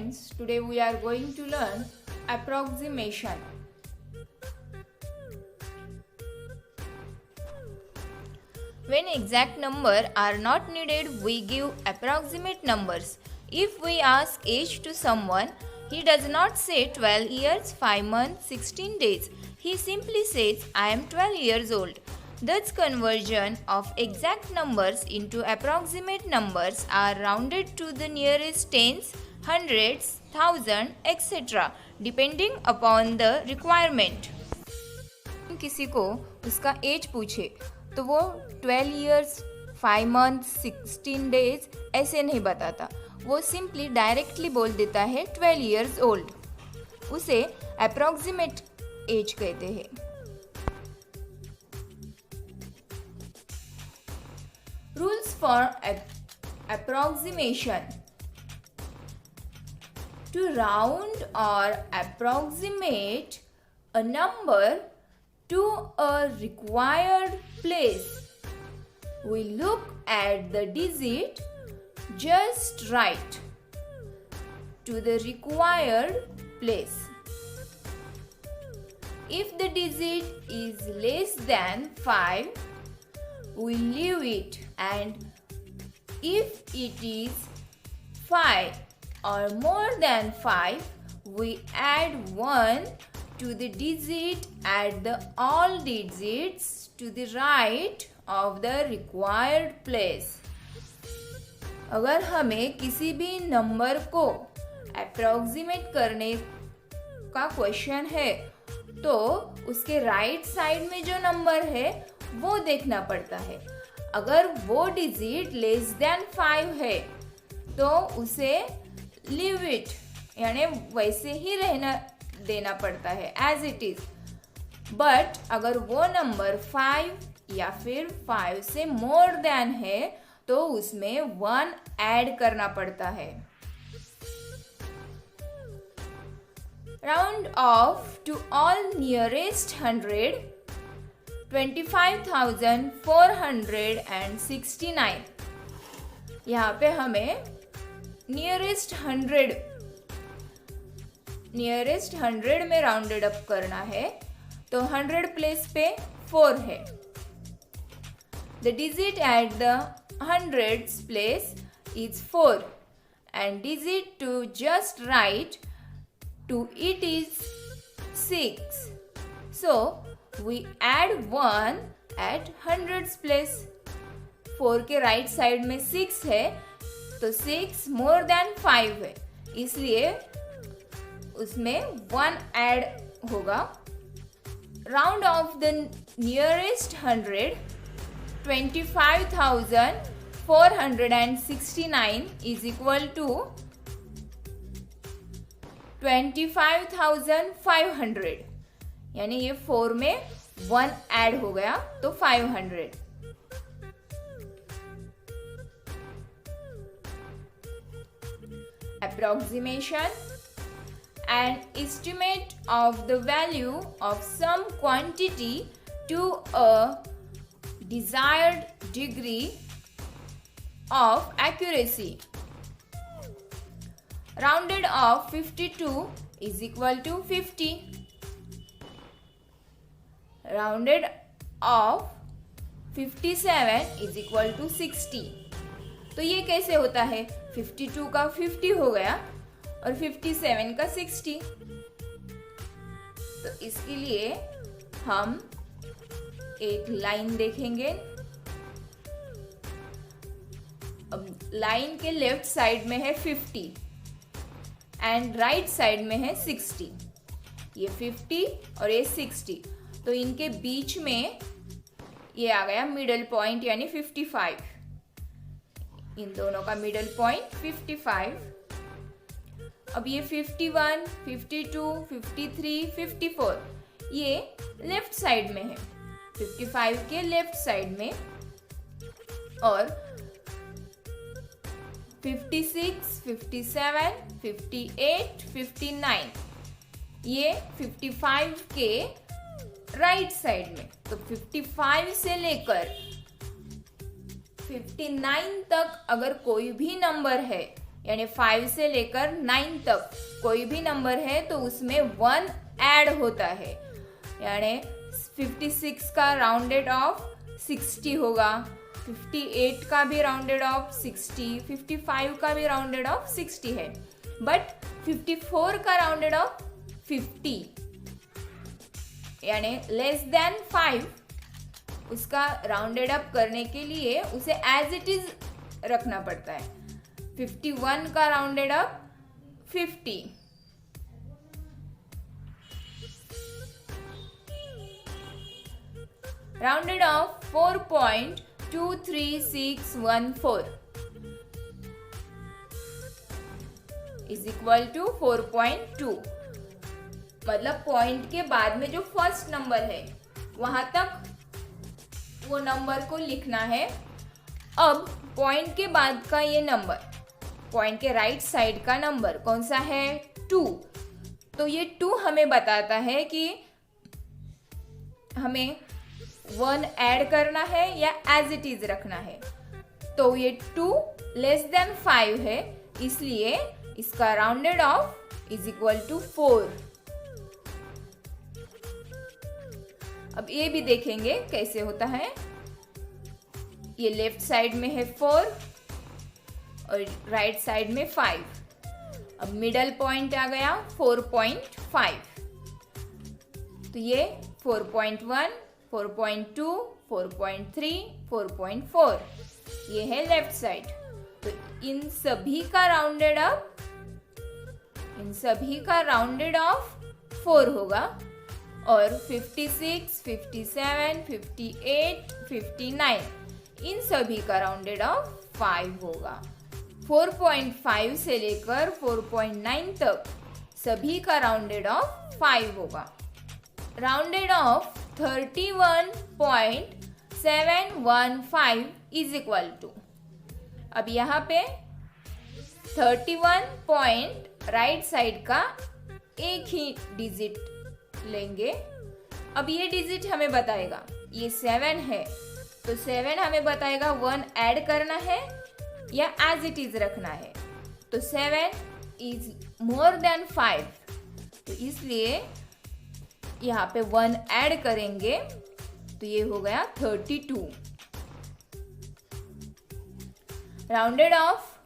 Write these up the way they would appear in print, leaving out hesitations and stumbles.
friends, today we are going to learn approximation. When exact numbers are not needed, we give approximate numbers. If we ask age to someone, he does not say 12 years, 5 months, 16 days. He simply says, I am 12 years old. Thus, conversion of exact numbers into approximate numbers are rounded to the nearest tens, hundreds, thousand, etc. depending upon the requirement. किसी को उसका as पूछे तो वो 12 years, 5 months, 16 days ऐसे नहीं बताता. वो सिंपली डायरेक्टली बोल देता है 12 years old. उसे अप्रॉक्सीमेट एज कहते हैं. Rules for approximation. To round or approximate a number to a required place, we look at the digit just right to the required place. If the digit is less than 5, we leave it, and if it is 5 or more than 5, we add 1 to the digit at the all digits to the right of the required place. अगर हमें किसी भी number को approximate करने का question है तो उसके राइट साइड में जो नंबर है वो देखना पड़ता है. अगर वो डिजिट लेस देन 5 है तो उसे लीव इट यानी वैसे ही रहना देना पड़ता है एज इट इज. बट अगर वो नंबर 5 या फिर 5 से मोर देन है तो उसमें 1 ऐड करना पड़ता है. Round off to all nearest 100. 25,469. यहाँ पे हमें नियरेस्ट 100 में राउंडेड अप करना है तो 100 प्लेस पे 4 है. The digit at the 100s place is 4 and digit to just right to it is 6. So we add 1 at 100s place. 4 के राइट साइड में 6 है तो 6 मोर देन 5 है इसलिए उसमेें 1 ऐड होगा. Round off the nearest 100. 25,469 is equal to 25,500 यानी ये 4 में 1 ऐड हो गया तो 500. Approximation. An estimate of the value of some quantity to a desired degree of accuracy. Rounded off 52 is equal to 50. Rounded off 57 is equal to 60. तो ये कैसे होता है? 52 का 50 हो गया और 57 का 60. तो इसके लिए हम एक लाइन देखेंगे. अब लाइन के लेफ्ट साइड में है 50 एंड राइट साइड में है 60. ये 50 और ये 60 तो इनके बीच में ये आ गया मिडल पॉइंट यानी 55. इन दोनों का मिडल पॉइंट 55. अब ये 51, 52, 53, 54 ये लेफ्ट साइड में है 55 के लेफ्ट साइड में और 56, 57, 58, 59 ये 55 के राइट साइड में. तो 55 से लेकर 59 तक अगर कोई भी नंबर है यानी 5 से लेकर 9 तक कोई भी नंबर है तो उसमें 1 ऐड होता है, यानी 56 का राउंडेड ऑफ 60 होगा, 58 का भी राउंडेड ऑफ 60, 55 का भी राउंडेड ऑफ 60 है, बट 54 का राउंडेड ऑफ 50 यानी लेस देन 5, उसका राउंडेड अप करने के लिए उसे एज इट इज रखना पड़ता है। 51 का rounded up 50, rounded off 4.23614 is equal to 4.2, मतलब पॉइंट के बाद में जो फर्स्ट नंबर है वहां तक वो नंबर को लिखना है। अब पॉइंट के बाद का ये नंबर, पॉइंट के राइट साइड का नंबर कौन सा है? 2। तो ये 2 हमें बताता है कि हमें 1 ऐड करना है या एज इट इज रखना है। तो ये 2 लेस देन 5 है, इसलिए इसका rounded off is equal to 4। अब ये भी देखेंगे कैसे होता है। ये लेफ्ट साइड में है 4 और राइट साइड में 5। अब मिडल पॉइंट आ गया 4.5, तो ये 4.1, 4.2, 4.3, 4.4 ये है लेफ्ट साइड। तो इन सभी का राउंडेड ऑफ 4 होगा और 56, 57, 58, 59 इन सभी का राउंडेड ऑफ 5 होगा। 4.5 से लेकर 4.9 तक सभी का राउंडेड ऑफ 5 होगा। Rounded off 31.715 is equal to, अब यहाँ पे 31 पॉइंट राइट साइड का एक ही डिजिट लेंगे। अब ये डिजिट हमें बताएगा, ये 7 है तो 7 हमें बताएगा 1 ऐड करना है या एज इट इज रखना है। तो 7 इज मोर देन 5, तो इसलिए यहाँ पे 1 ऐड करेंगे तो ये हो गया 32। राउंडेड ऑफ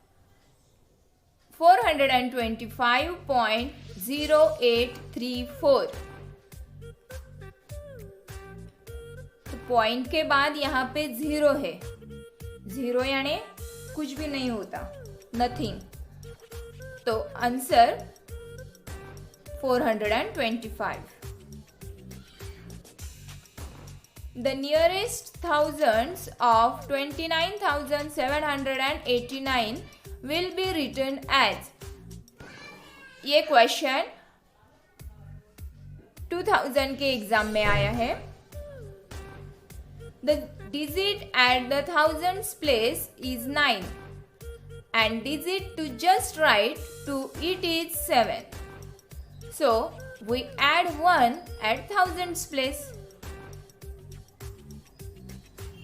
425.0834, तो पॉइंट के बाद यहाँ पे 0 है, 0 यानी कुछ भी नहीं होता, नथिंग। तो answer 425। The nearest thousands of 29,789 will be written as, ये क्वेश्चन 2000 के एग्जाम में आया है। The digit at the thousands place is 9 and digit to just right to it is 7. So we add 1 at thousands place.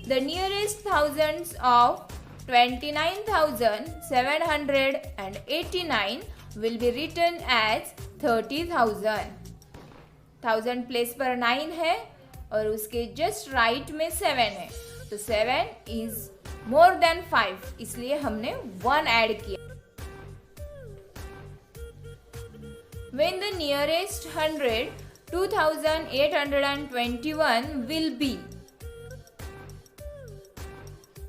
The nearest thousands of 29,789 will be written as 30,000. 1000 place पर 9 है और उसके just right में 7 है, तो 7 is more than 5, इसलिए हमने 1 add किया। When the nearest 100 2821 will be,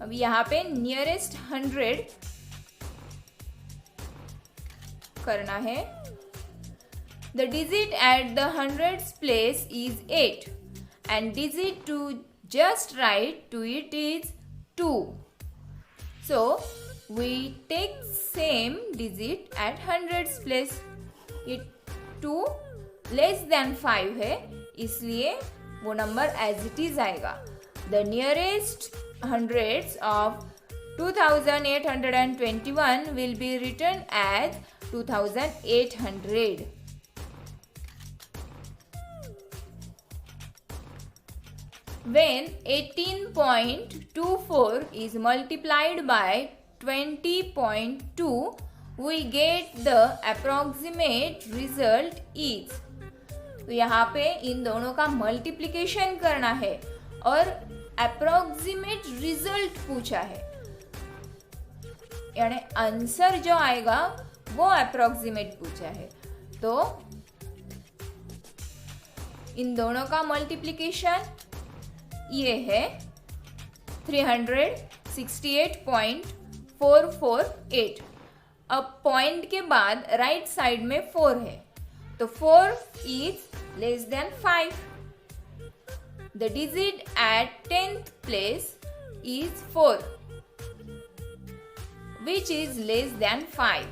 अब यहाँ पे नियरेस्ट 100 करना है। The digit at the hundreds place is 8 and digit to just right to it is 2. So we take same digit at hundreds place. ये 2 less than 5 है, इसलिए वो number as it is आएगा। The nearest hundreds of 2821 will be written as 2800. When 18.24 is multiplied by 20.2, we get the approximate result is। तो यहाँ पे इन दोनों का मल्टीप्लिकेशन करना है और अप्रोक्सीमेट रिजल्ट पूछा है, यानी आंसर जो आएगा वो अप्रोक्सीमेट पूछा है। तो इन दोनों का मल्टीप्लिकेशन ये है 368.448। अब पॉइंट के बाद राइट साइड में 4 है, तो 4 is less than 5. The digit at 10th place is 4, which is less than 5.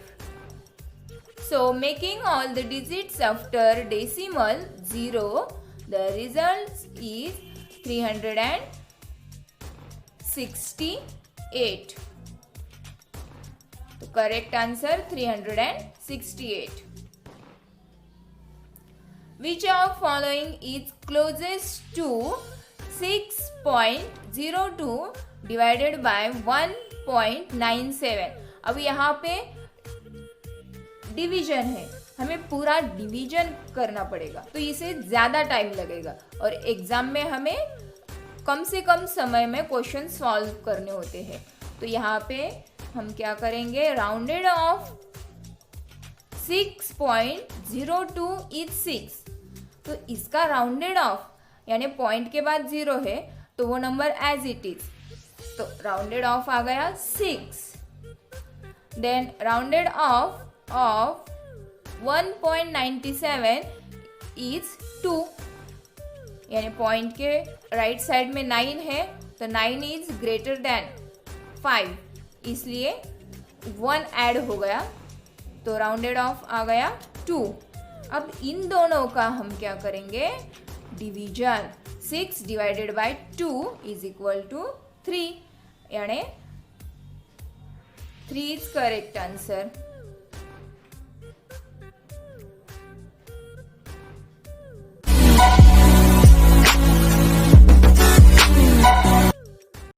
So making all the digits after decimal 0, the result is 368. तो correct answer 368. Which of following is closest to 6.02 divided by 1.97? अब यहाँ पे division है, हमें पूरा division करना पड़ेगा, तो इसे ज़्यादा टाइम लगेगा और एग्जाम में हमें कम से कम समय में क्वेश्चन सॉल्व करने होते हैं। तो यहाँ पे हम क्या करेंगे, राउंडेड ऑफ 6.02 इज 6, तो इसका राउंडेड ऑफ यानी पॉइंट के बाद 0 है तो वो नंबर एज इट इज, तो राउंडेड ऑफ आ गया 6। देन राउंडेड ऑफ 1.97 इज 2, यानी पॉइंट के राइट साइड में 9 है तो 9 इज ग्रेटर देन 5, इसलिए 1 ऐड हो गया तो राउंडेड ऑफ आ गया 2। अब इन दोनों का हम क्या करेंगे, division. 6 divided by 2 is equal to 3, यानी 3 इज करेक्ट आंसर।